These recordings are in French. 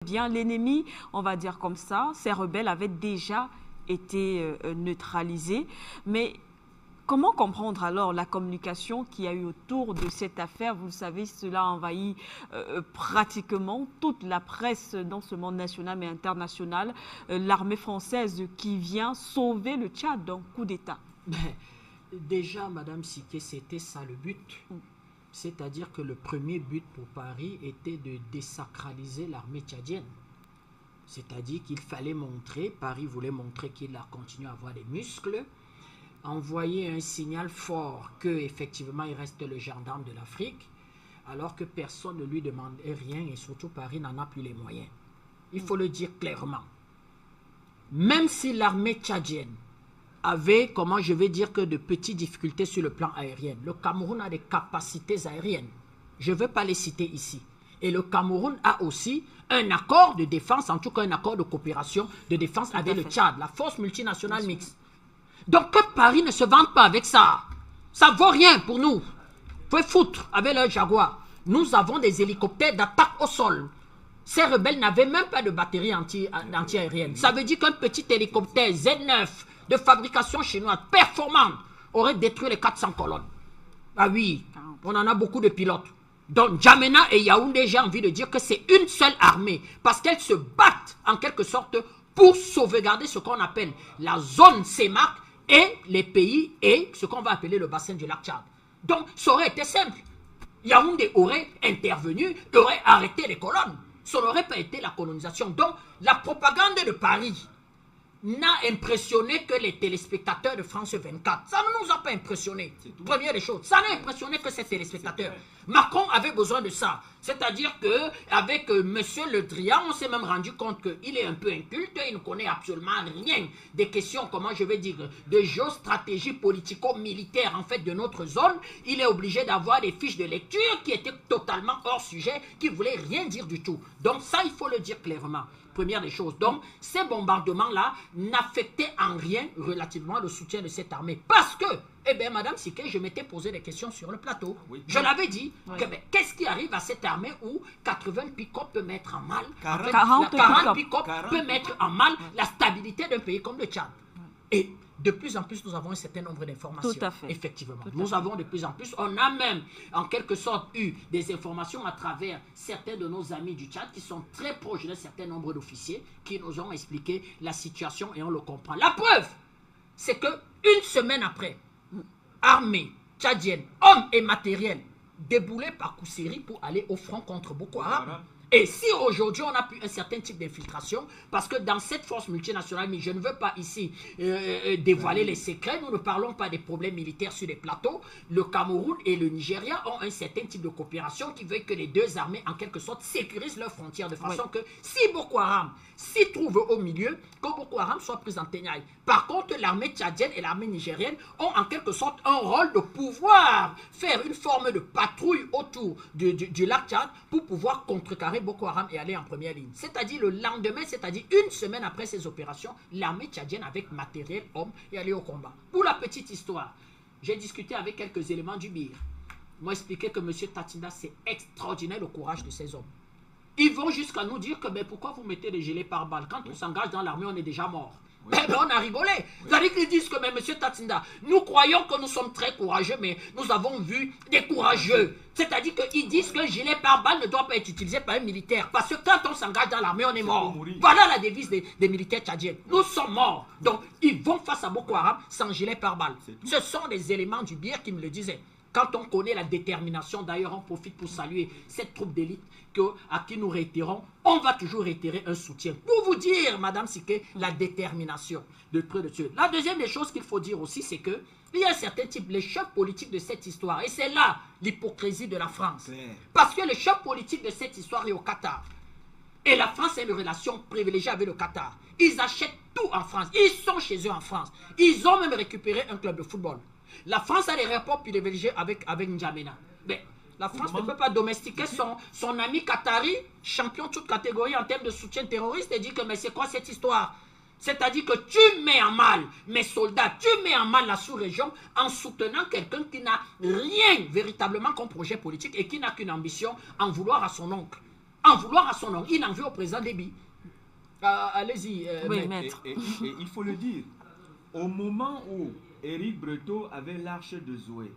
Bien, l'ennemi, on va dire comme ça, ces rebelles avaient déjà été neutralisés. Mais comment comprendre alors la communication qu'il y a eu autour de cette affaire? Vous le savez, cela a envahi pratiquement toute la presse dans ce monde national mais international. L'armée française qui vient sauver le Tchad d'un coup d'État. Déjà, Madame Siké, c'était ça le but. C'est-à-dire que le premier but pour Paris était de désacraliser l'armée tchadienne. C'est-à-dire qu'il fallait montrer, Paris voulait montrer qu'il a continué à avoir des muscles, envoyer un signal fort qu'effectivement il reste le gendarme de l'Afrique, alors que personne ne lui demandait rien et surtout Paris n'en a plus les moyens. Il faut le dire clairement. Même si l'armée tchadienne avait, comment je vais dire, que de petites difficultés sur le plan aérien. Le Cameroun a des capacités aériennes. Je ne veux pas les citer ici. Et le Cameroun a aussi un accord de défense, en tout cas un accord de coopération de défense avec le Tchad, la force multinationale mixte. Donc que Paris ne se vante pas avec ça. Ça ne vaut rien pour nous. Vous pouvez foutre avec le Jaguar. Nous avons des hélicoptères d'attaque au sol. Ces rebelles n'avaient même pas de batterie anti-aérienne. Ça veut dire qu'un petit hélicoptère Z9 de fabrication chinoise performante aurait détruit les 400 colonnes. Ah oui, on en a beaucoup de pilotes. Donc N'Djamena et Yaoundé, j'ai envie de dire que c'est une seule armée parce qu'elles se battent en quelque sorte pour sauvegarder ce qu'on appelle la zone CEMAC et les pays et ce qu'on va appeler le bassin du lac Tchad. Donc ça aurait été simple. Yaoundé aurait intervenu, aurait arrêté les colonnes. Ça n'aurait pas été la colonisation. Donc la propagande de Paris n'a impressionné que les téléspectateurs de France 24. Ça ne nous a pas impressionné. Première des choses, ça n'a impressionné que ces téléspectateurs. Macron avait besoin de ça. C'est-à-dire qu'avec M. Le Drian, on s'est même rendu compte qu'il est un peu inculte, il ne connaît absolument rien des questions, comment je vais dire, de géostratégie politico-militaire en fait de notre zone. Il est obligé d'avoir des fiches de lecture qui étaient totalement hors sujet, qui ne voulaient rien dire du tout. Donc ça, il faut le dire clairement. Première des choses. Donc, ces bombardements-là n'affectaient en rien relativement le soutien de cette armée. Parce que, eh bien, Madame Siké, je m'étais posé des questions sur le plateau. Oui. Je l'avais dit, qu'est-ce qui arrive à cette armée où 80 pick-up peut mettre en mal, 40 pick-up peut mettre en mal la stabilité d'un pays comme le Tchad. Et de plus en plus, nous avons un certain nombre d'informations. Tout à fait. Effectivement. Nous avons de plus en plus, on a même en quelque sorte eu des informations à travers certains de nos amis du Tchad qui sont très proches d'un certain nombre d'officiers qui nous ont expliqué la situation et on le comprend. La preuve, c'est que une semaine après, armée tchadienne, hommes et matériel déboulés par Koussiri pour aller au front contre Boko Haram. Et si aujourd'hui on a pu un certain type d'infiltration, parce que dans cette force multinationale, mais je ne veux pas ici dévoiler les secrets, nous ne parlons pas des problèmes militaires sur les plateaux, le Cameroun et le Nigeria ont un certain type de coopération qui veut que les deux armées en quelque sorte sécurisent leurs frontières de façon que si Boko Haram s'y trouve au milieu, que Boko Haram soit pris en tenaille. Par contre, l'armée tchadienne et l'armée nigérienne ont en quelque sorte un rôle de pouvoir faire une forme de patrouille autour du lac Tchad pour pouvoir contrecarrer Boko Haram et aller en première ligne. C'est-à-dire le lendemain, c'est-à-dire une semaine après ces opérations, l'armée tchadienne avec matériel, hommes, est allée au combat. Pour la petite histoire, j'ai discuté avec quelques éléments du BIR. Ils m'ont expliqué que M. Tatinda, c'est extraordinaire le courage de ces hommes. Ils vont jusqu'à nous dire que mais pourquoi vous mettez des gilets pare-balles? Quand on s'engage dans l'armée, on est déjà mort. Oui. Mais on a rigolé. C'est-à-dire qu'ils disent que mais M. Tatinda, nous croyons que nous sommes très courageux, mais nous avons vu des courageux. C'est-à-dire qu'ils disent que le gilet pare-balles ne doit pas être utilisé par un militaire. Parce que quand on s'engage dans l'armée, on est mort. Voilà la devise des militaires tchadiens. Nous sommes morts. Donc, ils vont face à Boko Haram sans gilet pare-balles. Ce sont des éléments du BIR qui me le disaient. Quand on connaît la détermination, d'ailleurs, on profite pour saluer cette troupe d'élite à qui nous réitérons, on va toujours réitérer un soutien. Pour vous dire, Madame Siké, la détermination de près de Dieu. La deuxième des choses qu'il faut dire aussi, c'est que il y a un certain type, les chocs politiques de cette histoire. Et c'est là l'hypocrisie de la France. Parce que le choc politique de cette histoire est au Qatar. Et la France a une relation privilégiée avec le Qatar. Ils achètent tout en France. Ils sont chez eux en France. Ils ont même récupéré un club de football. La France a des rapports privilégiés avec N'Djamena. Mais la France ne peut pas domestiquer son ami qatari, champion de toute catégorie en termes de soutien terroriste, et dire que mais c'est quoi cette histoire? C'est-à-dire que tu mets en mal mes soldats, tu mets en mal la sous-région en soutenant quelqu'un qui n'a rien véritablement comme projet politique et qui n'a qu'une ambition en vouloir à son oncle. en vouloir à son nom. Il en veut au président Déby. Allez-y, Oui, maître. maître. Et il faut le dire, au moment où Éric Breteau avait l'arche de Zoé,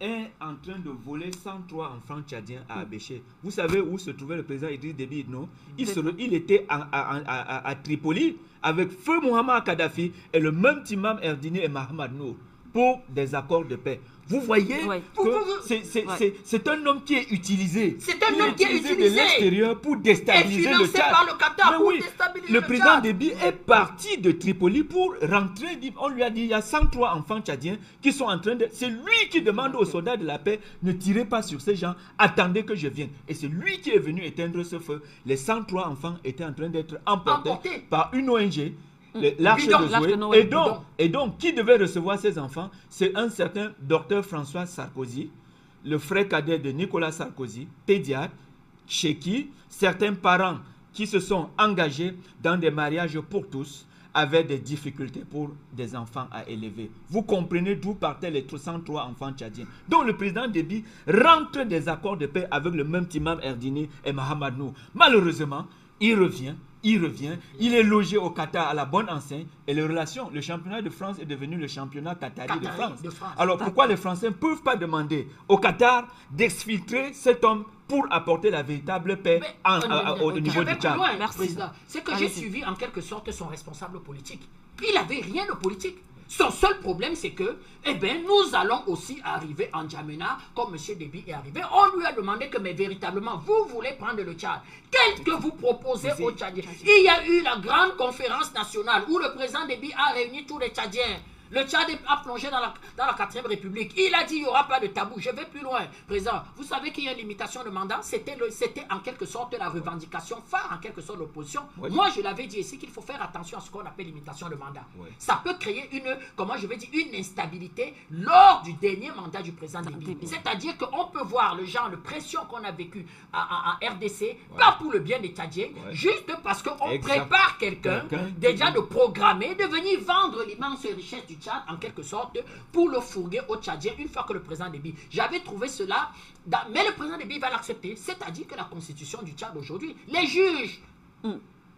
est en train de voler 103 enfants tchadiens à Abéché. Vous savez où se trouvait le président Idriss Déby, non? Il était à Tripoli avec feu Mohamed Kadhafi et le même Timam Erdini et Mahamad Nour pour des accords de paix. Vous voyez que c'est un homme qui est utilisé. C'est un homme qui est utilisé de l'extérieur pour déstabiliser le Tchad. Par le Qatar pour oui, déstabiliser le président Tchad. Déby est parti de Tripoli pour rentrer. On lui a dit il y a 103 enfants tchadiens qui sont en train de... C'est lui qui demande aux soldats de la paix, ne tirez pas sur ces gens, attendez que je vienne. Et c'est lui qui est venu éteindre ce feu. Les 103 enfants étaient en train d'être emportés par une ONG. L'arche de Zoé. Et donc, qui devait recevoir ces enfants? C'est un certain docteur François Sarkozy, le frère cadet de Nicolas Sarkozy, pédiatre, chez qui certains parents qui se sont engagés dans des mariages pour tous avaient des difficultés pour des enfants à élever. Vous comprenez d'où partaient les 103 enfants tchadiens. Donc le président Déby rentre des accords de paix avec le même Timam Erdini et Mahamad Nour. Malheureusement, il revient, il est logé au Qatar à la bonne enseigne et les relations, le championnat de France est devenu le championnat qatari de France. Alors pourquoi les Français ne peuvent pas demander au Qatar d'exfiltrer cet homme pour apporter la véritable paix au niveau du Tchad? C'est que j'ai suivi en quelque sorte son responsable politique. Il n'avait rien de politique. Son seul problème, c'est que, nous allons aussi arriver en Djamena, comme M. Déby est arrivé. On lui a demandé que, mais véritablement, vous voulez prendre le Tchad. Qu'est-ce que vous proposez aux Tchadiens? Il y a eu la grande conférence nationale où le président Déby a réuni tous les Tchadiens. Le Tchad a plongé dans la 4e République. Il a dit qu'il n'y aura pas de tabou. Je vais plus loin. Président, vous savez qu'il y a une limitation de mandat. C'était en quelque sorte la revendication phare, en quelque sorte l'opposition. Oui. Moi, je l'avais dit ici qu'il faut faire attention à ce qu'on appelle limitation de mandat. Oui. Ça peut créer une instabilité lors du dernier mandat du président Déby. C'est-à-dire qu'on peut voir le genre de pression qu'on a vécu en RDC, pas pour le bien des Tchadiens, juste parce qu'on prépare quelqu'un déjà de programmer, de venir vendre l'immense richesse du Tchad en quelque sorte pour le fourguer aux Tchadiens une fois que le président Déby. J'avais trouvé cela, mais le président Déby va l'accepter. C'est-à-dire que la constitution du Tchad aujourd'hui, les juges,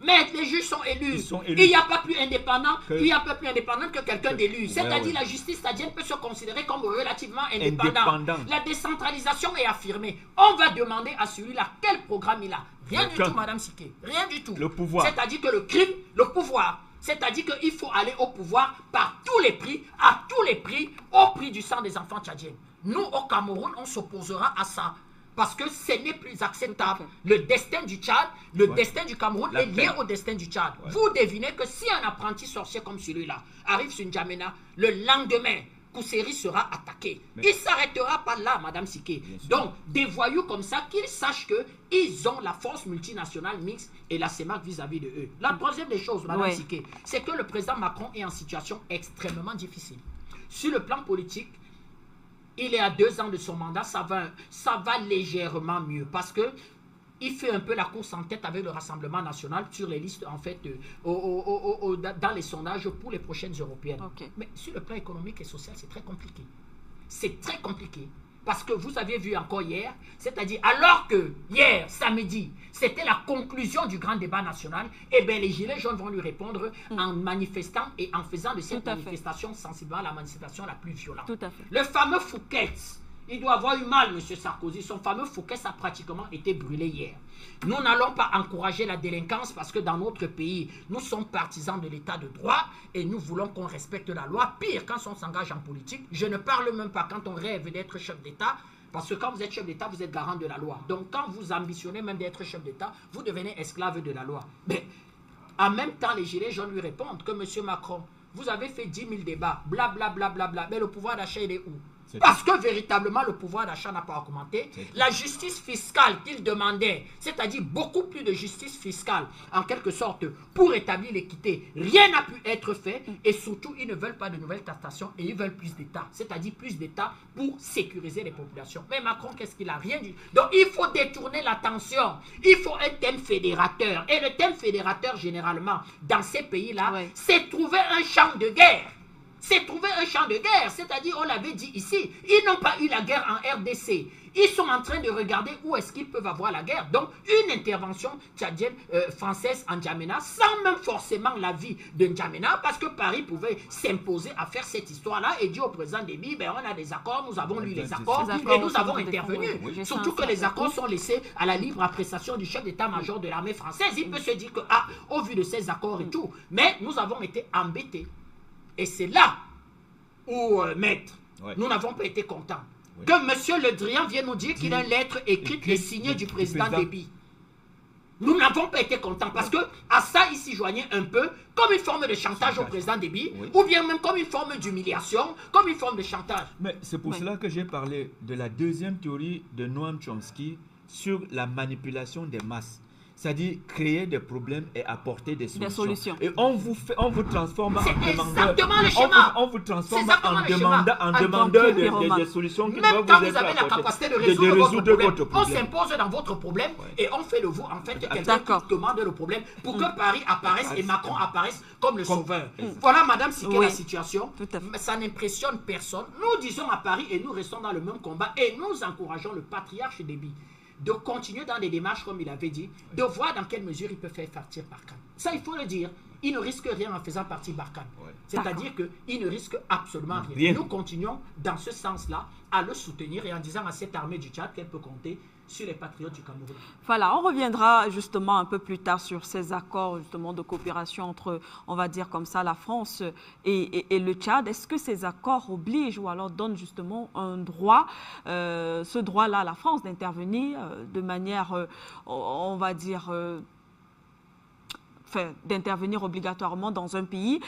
mais les juges sont élus. Il n'y a pas plus indépendant, que quelqu'un d'élu. C'est-à-dire la justice tchadienne peut se considérer comme relativement indépendant. La décentralisation est affirmée. On va demander à celui-là quel programme il a. Rien du tout, Madame Siké. Rien du tout. Le pouvoir. C'est-à-dire que le crime, le pouvoir. C'est-à-dire qu'il faut aller au pouvoir par tous les prix, à tous les prix, au prix du sang des enfants tchadiens. Nous, au Cameroun, on s'opposera à ça. Parce que ce n'est plus acceptable. Le destin du Tchad, le destin du Cameroun est lié au destin du Tchad. Vous devinez que si un apprenti sorcier comme celui-là arrive sur N'Djamena, le lendemain, Kousséri sera attaqué. Il ne s'arrêtera pas là, Madame Siké. Donc, des voyous comme ça, qu'ils sachent qu'ils ont la force multinationale mixte et la CEMAC vis-à-vis de eux. La troisième des choses, Madame Siké, c'est que le président Macron est en situation extrêmement difficile. Sur le plan politique, il est à 2 ans de son mandat, ça va légèrement mieux parce que il fait un peu la course en tête avec le Rassemblement national sur les listes, en fait, dans les sondages pour les prochaines européennes. Mais sur le plan économique et social, c'est très compliqué. C'est très compliqué. Parce que vous avez vu encore hier, c'est-à-dire alors que hier, samedi, c'était la conclusion du grand débat national, eh bien les Gilets jaunes vont lui répondre en manifestant et en faisant de cette manifestation sensiblement la manifestation la plus violente. Le fameux Fouquet, il doit avoir eu mal, M. Sarkozy. Son fameux Fouquet a pratiquement été brûlé hier. Nous n'allons pas encourager la délinquance parce que dans notre pays, nous sommes partisans de l'état de droit et nous voulons qu'on respecte la loi. Pire, quand on s'engage en politique, je ne parle même pas quand on rêve d'être chef d'État. Parce que quand vous êtes chef d'État, vous êtes garant de la loi. Donc quand vous ambitionnez même d'être chef d'État, vous devenez esclave de la loi. Mais en même temps, les Gilets jaunes lui répondent que M. Macron, vous avez fait 10 000 débats, blablabla, bla, bla, bla, mais le pouvoir d'achat, il est où? Parce que véritablement le pouvoir d'achat n'a pas augmenté. La justice fiscale qu'il demandait, c'est-à-dire beaucoup plus de justice fiscale, en quelque sorte, pour établir l'équité, rien n'a pu être fait. Et surtout, ils ne veulent pas de nouvelles taxations et ils veulent plus d'État. C'est-à-dire plus d'État pour sécuriser les populations. Mais Macron, qu'est-ce qu'il a? Rien du tout. Donc il faut détourner l'attention. Il faut un thème fédérateur. Et le thème fédérateur, généralement, dans ces pays-là, c'est trouver un champ de guerre. C'est trouver un champ de guerre, c'est-à-dire, on l'avait dit ici, ils n'ont pas eu la guerre en RDC, Ils sont en train de regarder où est-ce qu'ils peuvent avoir la guerre. Donc, une intervention tchadienne, française en N'Djamena, sans même forcément l'avis de N'Djamena, parce que Paris pouvait s'imposer à faire cette histoire-là et dire au président Déby, ben, on a des accords, nous avons lu les accords et nous avons intervenu. Surtout que les accords sont laissés à la libre appréciation du chef d'état-major de l'armée française. Il peut se dire que, ah, au vu de ces accords et tout, mais nous avons été embêtés. Et c'est là où, maître, nous n'avons pas été contents. Que M. Le Drian vienne nous dire qu'il a une lettre écrite et signée du président Déby. Nous n'avons pas été contents parce que à ça, il s'y joignait un peu comme une forme de chantage au président Déby, ou bien même comme une forme d'humiliation, comme une forme de chantage. Mais c'est pour cela que j'ai parlé de la deuxième théorie de Noam Chomsky sur la manipulation des masses. C'est-à-dire créer des problèmes et apporter des solutions. Et on vous transforme en demandeur. On vous transforme en demandeur de solutions qui même quand vous avez la capacité de résoudre votre problème, on s'impose dans votre problème et on fait de vous en fait quelqu'un qui demande le problème pour que Paris apparaisse et Macron apparaisse comme le sauveur. Voilà, Madame Siké, la situation. Ça n'impressionne personne. Nous disons à Paris et nous restons dans le même combat et nous encourageons le patriarche Déby de continuer dans des démarches, comme il avait dit, de voir dans quelle mesure il peut faire partir Barkhane. Ça, il faut le dire. Il ne risque rien en faisant partie Barkhane. C'est-à-dire qu'il ne risque absolument rien. Nous continuons dans ce sens-là à le soutenir et en disant à cette armée du Tchad qu'elle peut compter sur les patriotes du Cameroun. Voilà, on reviendra justement un peu plus tard sur ces accords justement de coopération entre, on va dire comme ça, la France et le Tchad. Est-ce que ces accords obligent ou alors donnent justement un droit, ce droit-là à la France d'intervenir de manière, on va dire, d'intervenir obligatoirement dans un pays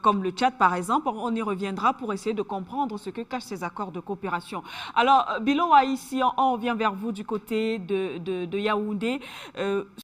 comme le Tchad, par exemple. On y reviendra pour essayer de comprendre ce que cachent ces accords de coopération. Alors, Bilo, ici, on revient vers vous du côté de Yaoundé.